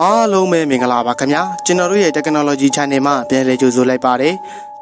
အားလုံးပဲမင်္ဂလာပါခင်ဗျာကျွန်တော်တို့ရဲ့ Technology Channel မှာပြန်လည်ကြိုဆိုလိုက်ပါတယ်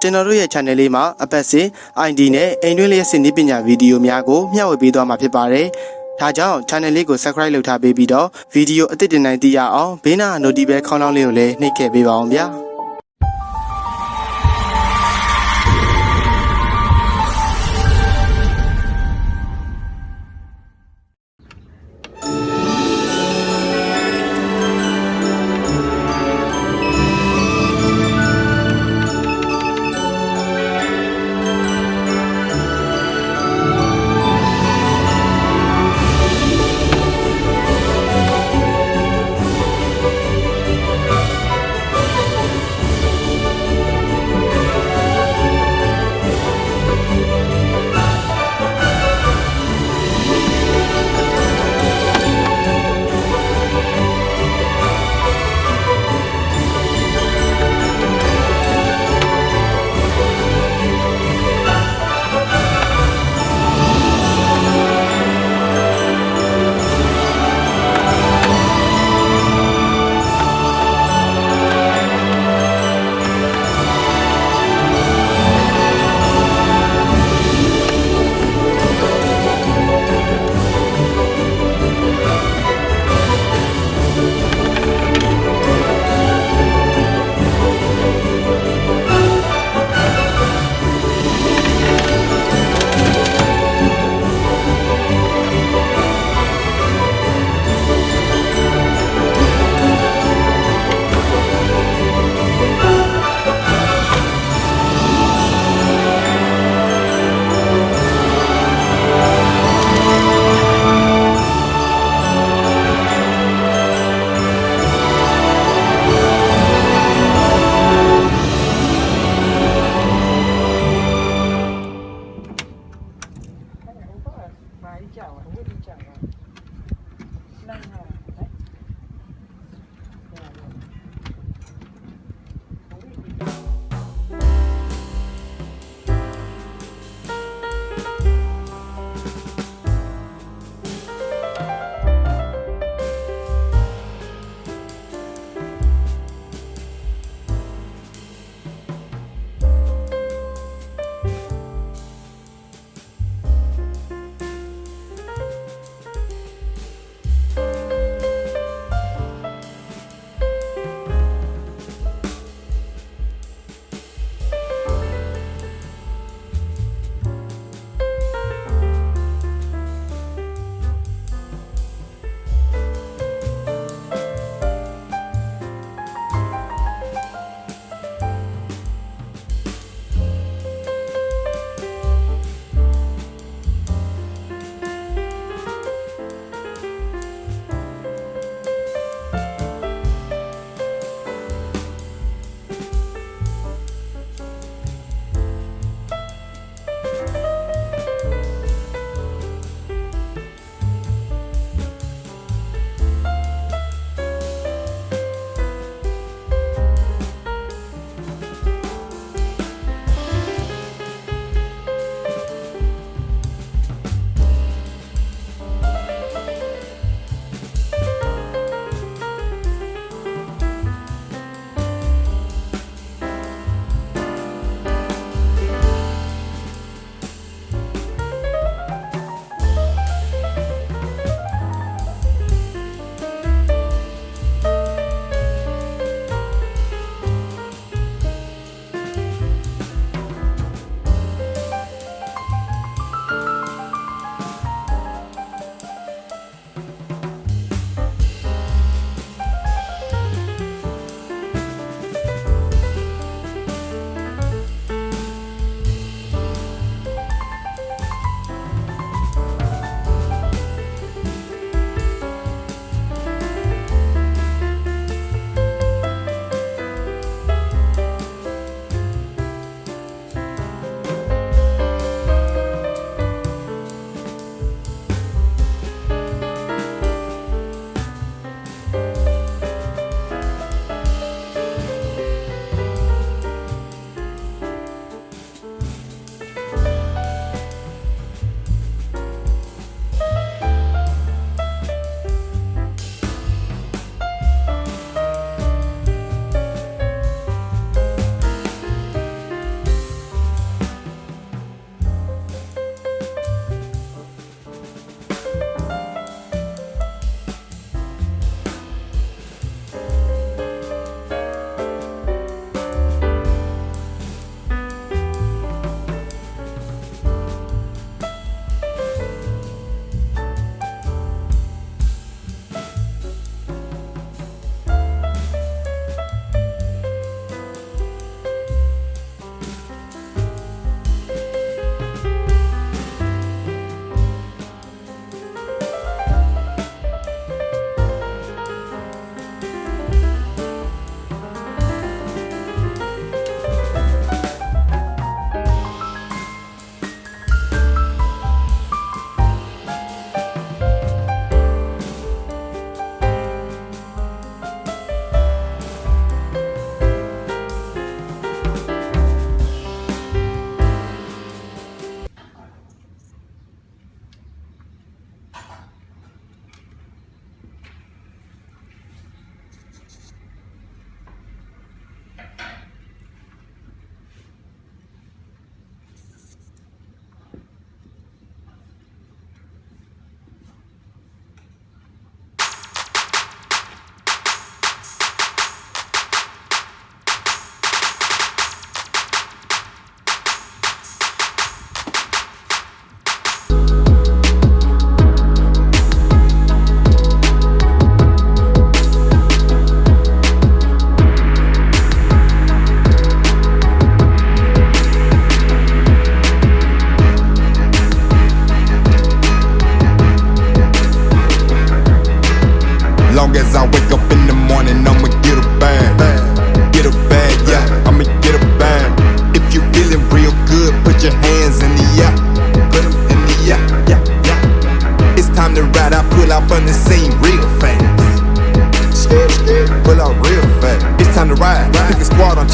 ကျွန်တော်တို့ရဲ့ Channel လေးမှာအပတ်စဉ် ID နဲ့အိမ်တွင်းလျှက်စစ်နည်းပညာဗီဒီယိုများကိုမျှဝေပေးသွားမှာဖြစ်ပါတယ်ဒါကြောင့် Channel လေးကို Subscribe လုပ်ထားပေးပြီးတော့ဗီဒီယိုအသစ်တင်နိုင်သိရအောင်ဘေးနား Notification ခေါင်းလောင်းလေးကိုလည်းနှိပ်ခဲ့ပေးပါအောင်ဗျာ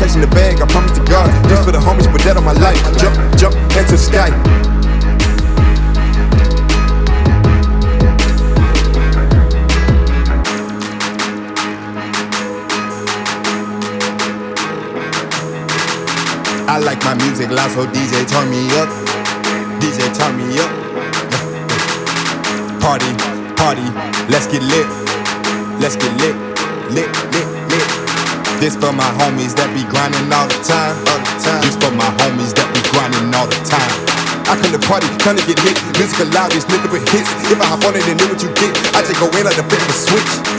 cash in the bag, I promise to God. This for the homies, put that on my life. Jump, head to the sky. I like my music loud, so DJ turn me up. DJ turn me up. Party, let's get lit. Let's get lit. This for my homies that be grinding all the time. This for my homies that be grinding all the time. I come to party, come to get hit. Music loud, this nigga with hits. If I hop on it and know what you get, I just go in like the flip of a switch.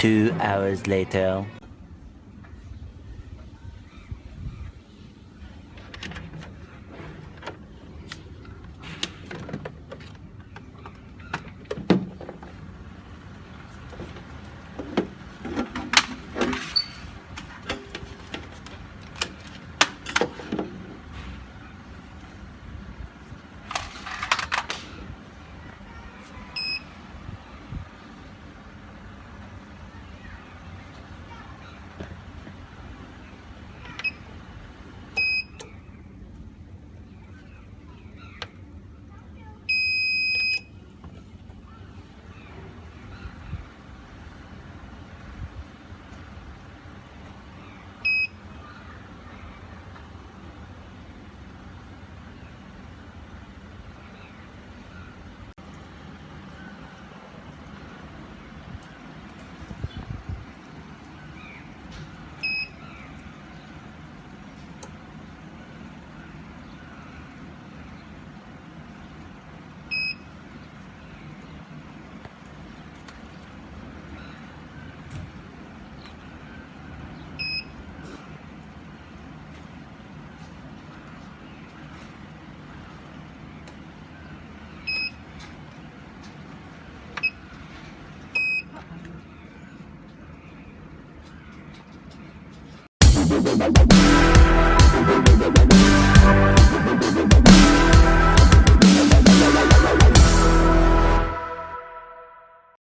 2 hours later.